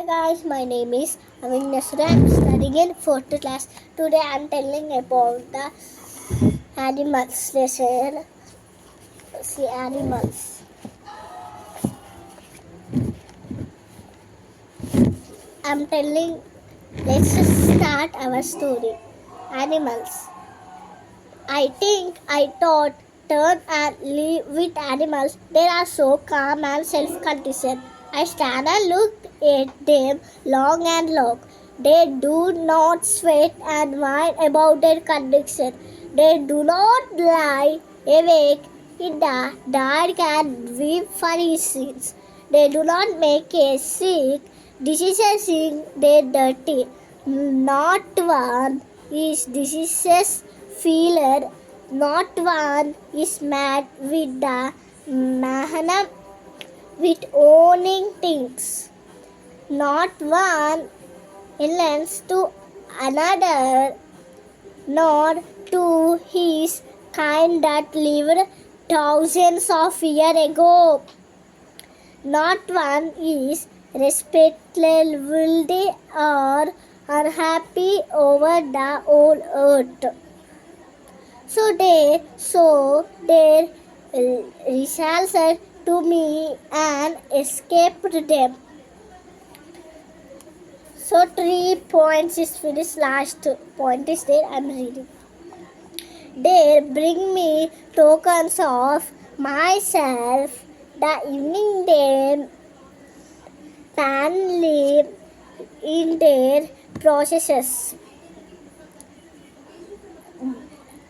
guys, my name is Amin Nasra. I'm studying in 4th class. Today I'm telling about the animals lesson. See animals. I'm telling, let's start our story. Animals. I think I thought turn and live with animals. They are so calm and self-contained. I stand and look at them long and long. They do not sweat and whine about their condition. They do not lie awake in the dark and weep for reasons. They do not make a sick decision in their dirty. Not one is diseases feeler, not one is mad with the mahana with owning things. Not one lends to another, nor to his kind that lived thousands of years ago. Not one is respectful or unhappy over the whole earth. So their results to me and escaped them. So 3 points is finished. Last point is there. I'm reading. They bring me tokens of myself. The evening they can live in their processes.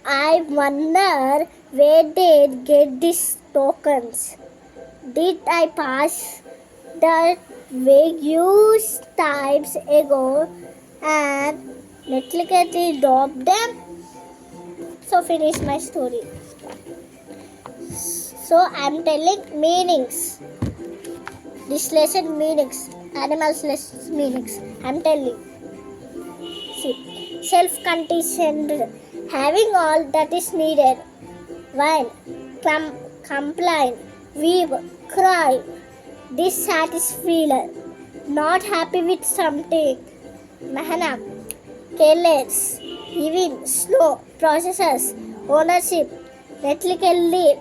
I wonder where they get these tokens. Did I pass that way used times ago and negligently dropped them? So finish my story. So I'm telling meanings. This lesson meanings. Animals lesson meanings. I'm telling. See, self-contained, having all that is needed. Whine, complain, weep, cry, dissatisfied, not happy with something. Mahana, careless, even slow, processes, ownership, negligently,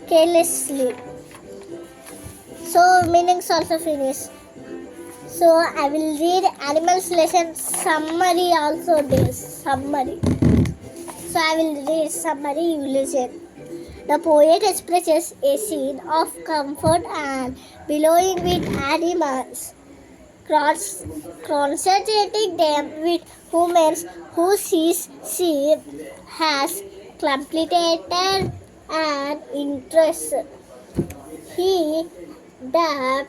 carelessly. So meanings also finish. So I will read animals lesson summary also this summary. So I will read summary, you listen. The poet expresses a scene of comfort and belonging with animals, concentrating them with humans who sees sheep has completed an interest. He the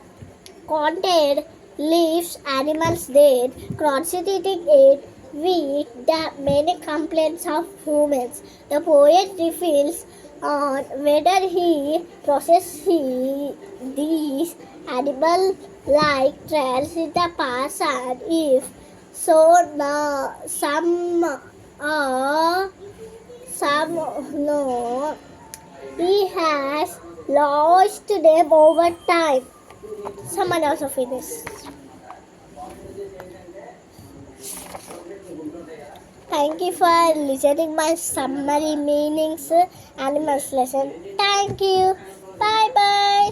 content leaves animals dead, concentrating it with the many complaints of humans. The poet reflects on whether he processes these animal like trails in the past, and if so, no, some no, he has lost them over time. Someone also finished. Thank you for listening my summary meanings animals lesson. Thank you. Bye bye.